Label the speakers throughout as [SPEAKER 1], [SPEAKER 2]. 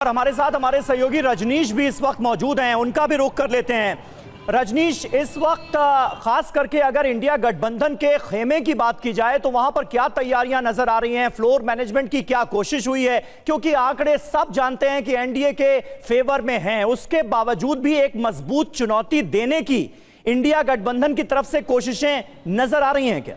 [SPEAKER 1] और हमारे साथ हमारे सहयोगी रजनीश भी इस वक्त मौजूद हैं, उनका भी रुख कर लेते हैं। रजनीश, इस वक्त खास करके अगर इंडिया गठबंधन के खेमे की बात की जाए तो वहां पर क्या तैयारियां नजर आ रही हैं, फ्लोर मैनेजमेंट की क्या कोशिश हुई है? क्योंकि आंकड़े सब जानते हैं कि एनडीए के फेवर में हैं, उसके बावजूद भी एक मजबूत चुनौती देने की इंडिया गठबंधन की तरफ से कोशिशें नजर आ रही हैं क्या?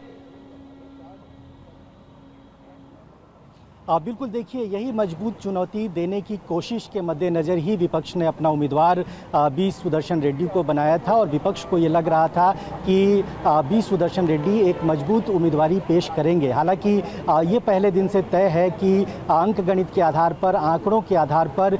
[SPEAKER 2] बिल्कुल, देखिए, यही मजबूत चुनौती देने की कोशिश के मद्देनज़र ही विपक्ष ने अपना उम्मीदवार बी सुदर्शन रेड्डी को बनाया था और विपक्ष को ये लग रहा था कि बी सुदर्शन रेड्डी एक मजबूत उम्मीदवारी पेश करेंगे। हालांकि ये पहले दिन से तय है कि अंक गणित के आधार पर, आंकड़ों के आधार पर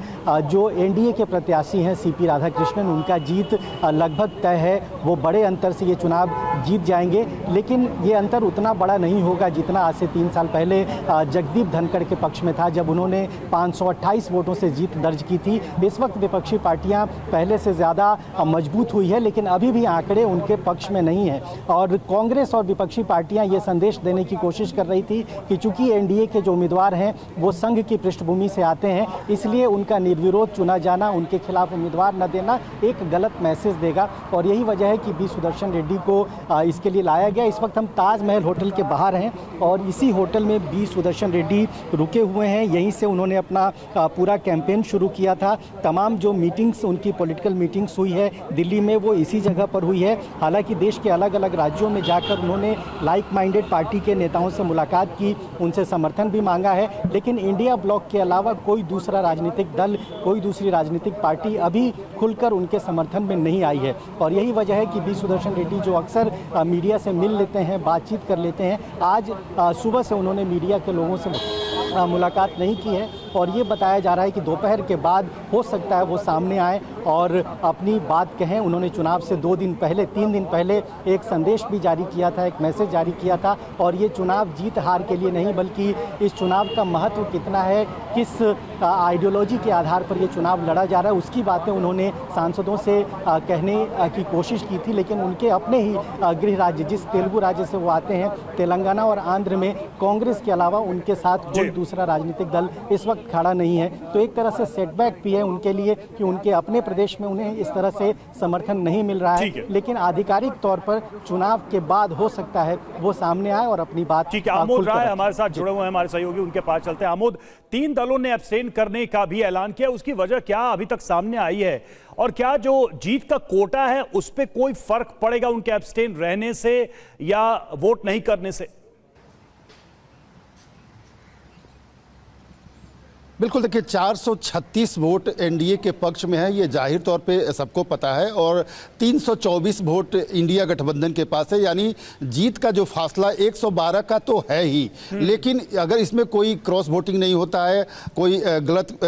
[SPEAKER 2] जो एनडीए के प्रत्याशी हैं सीपी राधाकृष्णन, उनका जीत लगभग तय है। वो बड़े अंतर से ये चुनाव जीत जाएंगे, लेकिन ये अंतर उतना बड़ा नहीं होगा जितना आज से 3 साल पहले जगदीप धनखड़ के पक्ष में था, जब उन्होंने 528 वोटों से जीत दर्ज की थी। इस वक्त विपक्षी पार्टियां पहले से ज़्यादा मजबूत हुई है, लेकिन अभी भी आंकड़े उनके पक्ष में नहीं है। और कांग्रेस और विपक्षी पार्टियां ये संदेश देने की कोशिश कर रही थी कि चूंकि एनडीए के जो उम्मीदवार हैं वो संघ की पृष्ठभूमि से आते हैं, इसलिए उनका निर्विरोध चुना जाना, उनके खिलाफ उम्मीदवार न देना एक गलत मैसेज देगा। और यही वजह है कि बी सुदर्शन रेड्डी को इसके लिए लाया गया। इस वक्त हम ताजमहल होटल के बाहर हैं और इसी होटल में बी सुदर्शन रेड्डी रुके हुए हैं। यहीं से उन्होंने अपना पूरा कैंपेन शुरू किया था। तमाम जो मीटिंग्स, उनकी पॉलिटिकल मीटिंग्स हुई है दिल्ली में, वो इसी जगह पर हुई है। हालांकि देश के अलग अलग राज्यों में जाकर उन्होंने लाइक माइंडेड पार्टी के नेताओं से मुलाकात की, उनसे समर्थन भी मांगा है। लेकिन इंडिया ब्लॉक के अलावा कोई दूसरा राजनीतिक दल, कोई दूसरी राजनीतिक पार्टी अभी खुलकर उनके समर्थन में नहीं आई है। और यही वजह है कि बी सुदर्शन रेड्डी, जो अक्सर मीडिया से मिल लेते हैं, बातचीत कर लेते हैं, आज सुबह से उन्होंने मीडिया के लोगों से मुलाकात नहीं की है। और ये बताया जा रहा है कि दोपहर के बाद हो सकता है वो सामने आए और अपनी बात कहें। उन्होंने चुनाव से 2 दिन पहले, 3 दिन पहले एक संदेश भी जारी किया था, एक मैसेज जारी किया था। और ये चुनाव जीत हार के लिए नहीं, बल्कि इस चुनाव का महत्व कितना है, किस आइडियोलॉजी के आधार पर ये चुनाव लड़ा जा रहा है, उसकी बातें उन्होंने सांसदों से कहने की कोशिश की थी। लेकिन उनके अपने ही गृह राज्य, जिस तेलुगु राज्य से वो आते हैं, तेलंगाना और आंध्र में कांग्रेस के अलावा उनके साथ कोई दूसरा राजनीतिक दल इस वक्त खड़ा नहीं है। तो एक तरह से सेटबैक भी है उनके लिए कि उनके अपने प्रदेश में उन्हें इस तरह से समर्थन नहीं मिल रहा है। लेकिन आधिकारिक तौर पर चुनाव के बाद हो सकता है वो सामने आए और अपनी बात।
[SPEAKER 1] ठीक है, आमोद राय हमारे साथ जुड़े हुए हैं, हमारे सहयोगी, उनके पास चलते हैं। आमोद, 3 दलों ने अब्सटेन करने का भी ऐलान किया, उसकी वजह क्या अभी तक सामने आई है? और क्या जो जीत का कोटा है उस पर कोई फर्क पड़ेगा उनके अब्सटेन रहने से या वोट नहीं करने से?
[SPEAKER 3] बिल्कुल, देखिए, 436 वोट एनडीए के पक्ष में है, ये जाहिर तौर पे सबको पता है। और 324 वोट इंडिया गठबंधन के पास है, यानी जीत का जो फासला 112 का तो है ही। लेकिन अगर इसमें कोई क्रॉस वोटिंग नहीं होता है, कोई गलत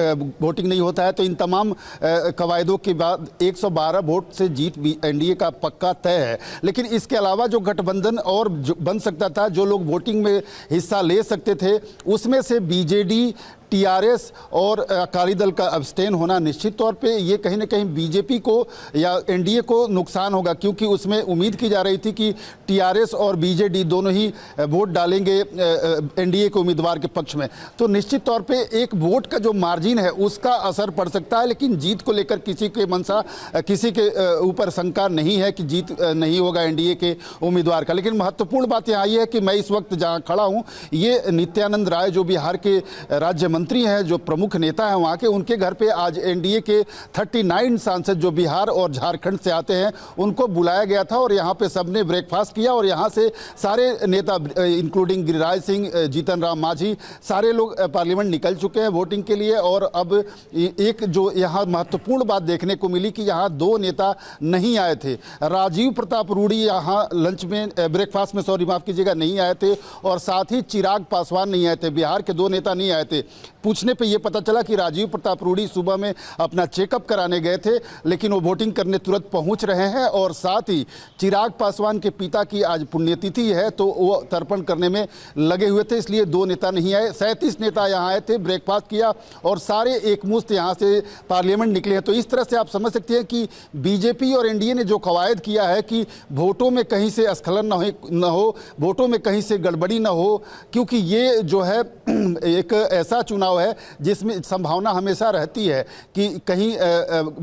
[SPEAKER 3] वोटिंग नहीं होता है, तो इन तमाम कवायदों के बाद 112 वोट से जीत भी एनडीए का पक्का तय है। लेकिन इसके अलावा जो गठबंधन और बन सकता था, जो लोग वोटिंग में हिस्सा ले सकते थे, उसमें से बीजेडी, टीआरएस और अकाली दल का अब्सटेन होना निश्चित तौर पे ये कहीं ना कहीं बीजेपी को या एनडीए को नुकसान होगा, क्योंकि उसमें उम्मीद की जा रही थी कि टीआरएस और बीजेडी दोनों ही वोट डालेंगे एनडीए के उम्मीदवार के पक्ष में। तो निश्चित तौर पे एक वोट का जो मार्जिन है उसका असर पड़ सकता है। लेकिन जीत को लेकर किसी के मनसा, किसी के ऊपर शंका नहीं है कि जीत नहीं होगा एनडीए के उम्मीदवार का। लेकिन महत्वपूर्ण बात यहाँ ये है कि मैं इस वक्त जहाँ खड़ा हूँ, ये नित्यानंद राय जो बिहार के राज्य मंत्री हैं, जो प्रमुख नेता हैं वहाँ के, उनके घर पे आज एनडीए के 39 सांसद जो बिहार और झारखंड से आते हैं उनको बुलाया गया था। और यहाँ पे सबने ब्रेकफास्ट किया और यहाँ से सारे नेता इंक्लूडिंग गिरिराज सिंह, जीतन राम मांझी, सारे लोग पार्लियामेंट निकल चुके हैं वोटिंग के लिए। और अब एक जो यहाँ महत्वपूर्ण बात देखने को मिली कि यहाँ 2 नेता नहीं आए थे। राजीव प्रताप रूडी यहाँ लंच में, ब्रेकफास्ट में, सॉरी माफ़ कीजिएगा, नहीं आए थे। और साथ ही चिराग पासवान नहीं आए थे, बिहार के 2 नेता नहीं आए थे। पूछने पे ये पता चला कि राजीव प्रताप रूडी सुबह में अपना चेकअप कराने गए थे, लेकिन वो वोटिंग करने तुरंत पहुंच रहे हैं। और साथ ही चिराग पासवान के पिता की आज पुण्यतिथि है, तो वो तर्पण करने में लगे हुए थे, इसलिए 2 नेता नहीं आए। 37 नेता यहाँ आए थे, ब्रेकफास्ट किया और सारे एकमुश्त यहाँ से पार्लियामेंट निकले हैं। तो इस तरह से आप समझ सकते हैं कि बीजेपी और एनडीए ने जो कवायद किया है कि वोटों में कहीं से स्खलन न हो, वोटों में कहीं से गड़बड़ी न हो, क्योंकि ये जो है एक ऐसा चुनाव है जिसमें संभावना हमेशा रहती है कि कहीं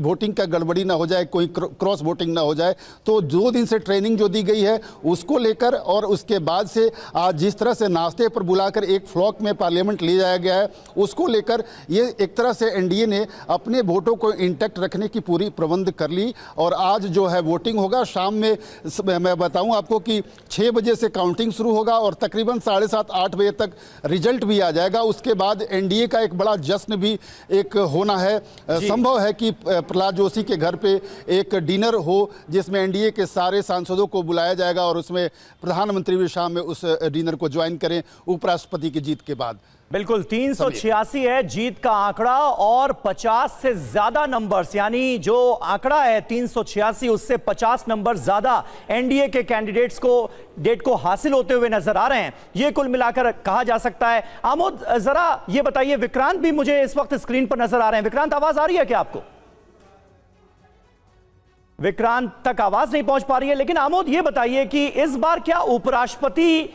[SPEAKER 3] वोटिंग का गड़बड़ी ना हो जाए, कोई क्रॉस वोटिंग ना हो जाए। तो 2 दिन से ट्रेनिंग जो दी गई है उसको लेकर और उसके बाद से आज जिस तरह से नाश्ते पर बुलाकर एक फ्लॉक में पार्लियामेंट ले जाया गया है उसको लेकर ये एक तरह से एनडीए ने अपने वोटों को इंटैक्ट रखने की पूरी प्रबंध कर ली। और आज जो है वोटिंग होगा शाम में, मैं बताऊं आपको कि 6 बजे से काउंटिंग शुरू होगा और तकरीबन 7:30-8 बजे तक रिजल्ट भी आ जाएगा। उसके बाद एनडीए का एक बड़ा जश्न भी एक होना है। संभव है कि प्रहलाद जोशी के घर पे एक डिनर हो जिसमें एनडीए के सारे सांसदों को बुलाया जाएगा और उसमें प्रधानमंत्री भी शाम में उस डिनर को ज्वाइन करें उपराष्ट्रपति की जीत के बाद।
[SPEAKER 1] बिल्कुल 386 है जीत का आंकड़ा और 50 से ज्यादा नंबर्स, यानी जो आंकड़ा है 386 उससे 50 नंबर ज्यादा एनडीए के कैंडिडेट्स को डेट को हासिल होते हुए नजर आ रहे हैं। ये कुल मिलाकर कहा जा सकता है। आमोद जरा ये बताइए, विक्रांत भी मुझे इस वक्त स्क्रीन पर नजर आ रहे हैं। विक्रांत, आवाज आ रही है क्या आपको? विक्रांत तक आवाज नहीं पहुंच पा रही है, लेकिन आमोद ये बताइए कि इस बार क्या उपराष्ट्रपति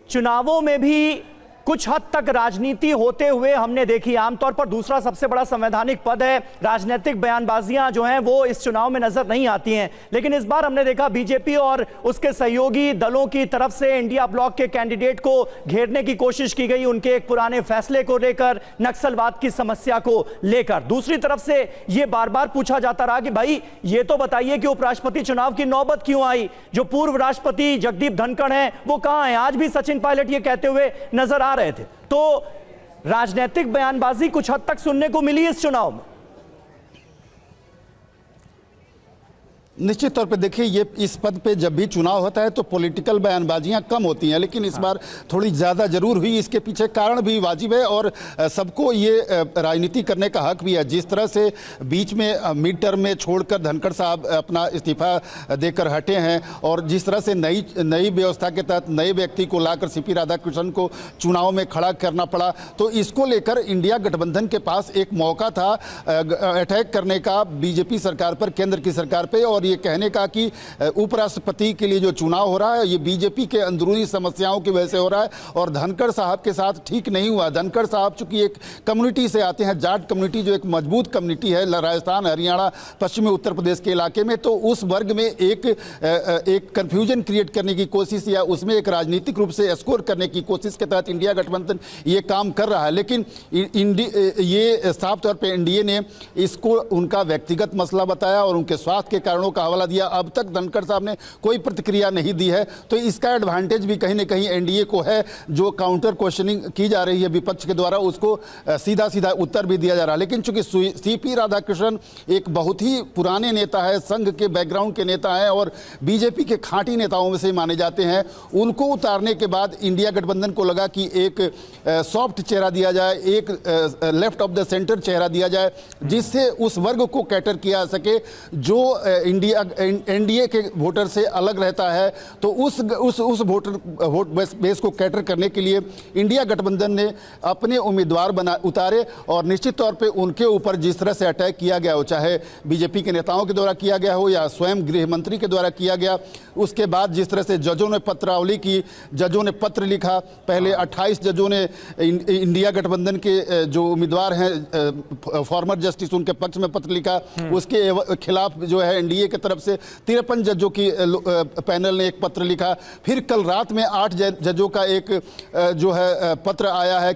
[SPEAKER 1] चुनावों में भी कुछ हद तक राजनीति होते हुए हमने देखी? आमतौर पर दूसरा सबसे बड़ा संवैधानिक पद है, राजनीतिक बयानबाजियां जो हैं वो इस चुनाव में नजर नहीं आती हैं, लेकिन इस बार हमने देखा बीजेपी और उसके सहयोगी दलों की तरफ से इंडिया ब्लॉक के कैंडिडेट को घेरने की कोशिश की गई, उनके एक पुराने फैसले को लेकर, नक्सलवाद की समस्या को लेकर। दूसरी तरफ से यह बार बार पूछा जाता रहा कि भाई ये तो बताइए कि उपराष्ट्रपति चुनाव की नौबत क्यों आई? जो पूर्व राष्ट्रपति जगदीप धनखड़ हैं वो कहां हैं? आज भी सचिन पायलट ये कहते हुए नजर आ रहे थे। तो राजनीतिक बयानबाजी कुछ हद तक सुनने को मिली इस चुनाव में।
[SPEAKER 3] निश्चित तौर पे देखिए, ये इस पद पे जब भी चुनाव होता है तो पॉलिटिकल बयानबाजियां कम होती हैं, लेकिन इस बार थोड़ी ज़्यादा जरूर हुई। इसके पीछे कारण भी वाजिब है और सबको ये राजनीति करने का हक भी है। जिस तरह से बीच में मिड टर्म में छोड़कर धनखड़ साहब अपना इस्तीफा देकर हटे हैं और जिस तरह से नई व्यवस्था के तहत नए व्यक्ति को लाकर सीपी राधाकृष्णन को चुनाव में खड़ा करना पड़ा, तो इसको लेकर इंडिया गठबंधन के पास एक मौका था अटैक करने का बीजेपी सरकार पर, केंद्र की सरकार पर, और ये कहने का कि उपराष्ट्रपति के लिए जो चुनाव हो रहा है ये बीजेपी के अंदरूनी समस्याओं की वजह से हो रहा है और धनखड़ साहब के साथ ठीक नहीं हुआ। धनखड़ साहब चूंकि एक कम्युनिटी से आते हैं, जाट कम्युनिटी, जो एक मजबूत कम्युनिटी है राजस्थान, हरियाणा, पश्चिमी उत्तर प्रदेश के इलाके में, तो उस वर्ग में एक कंफ्यूजन क्रिएट करने की कोशिश या उसमें एक राजनीतिक रूप से स्कोर करने की कोशिश के तहत इंडिया गठबंधन ये काम कर रहा है। लेकिन ये साफ तौर पर एनडीए ने इसको उनका व्यक्तिगत मसला बताया और उनके स्वास्थ्य के कारणों का हवाला दिया। अब तक धनखड़ साहब ने कोई प्रतिक्रिया नहीं दी है, तो इसका एडवांटेज भी कहीं ना कहीं एनडीए को है। जो काउंटर क्वेश्चनिंग की जा रही है विपक्ष के द्वारा उसको सीधा सीधा उत्तर भी दिया जा रहा है। लेकिन चूंकि सीपी राधाकृष्णन एक बहुत ही पुराने नेता है, संघ के बैकग्राउंड के नेता हैं और बीजेपी के खांटी नेताओं में से माने जाते हैं, उनको उतारने के बाद इंडिया गठबंधन को लगा कि एक सॉफ्ट चेहरा दिया जाए, एक लेफ्ट ऑफ द सेंटर चेहरा दिया जाए जिससे उस वर्ग को कैटर किया जा सके जो एनडीए के वोटर से अलग रहता है। तो उस वोट बेस को कैटर करने के लिए इंडिया गठबंधन ने अपने उम्मीदवार उतारे और निश्चित तौर पे उनके ऊपर जिस तरह से अटैक किया गया हो, चाहे बीजेपी के नेताओं के द्वारा किया गया हो या स्वयं गृह मंत्री के द्वारा किया गया, उसके बाद जिस तरह से जजों ने पत्रावली की, जजों ने पत्र लिखा, पहले 28 जजों ने इंडिया गठबंधन के जो उम्मीदवार हैं फॉर्मर जस्टिस उनके पक्ष में पत्र लिखा, उसके खिलाफ जो है एनडीए की तरफ से 53 जजों की पैनल ने एक पत्र लिखा। फिर कल रात में 8 जजों का एक जो है पत्र आया है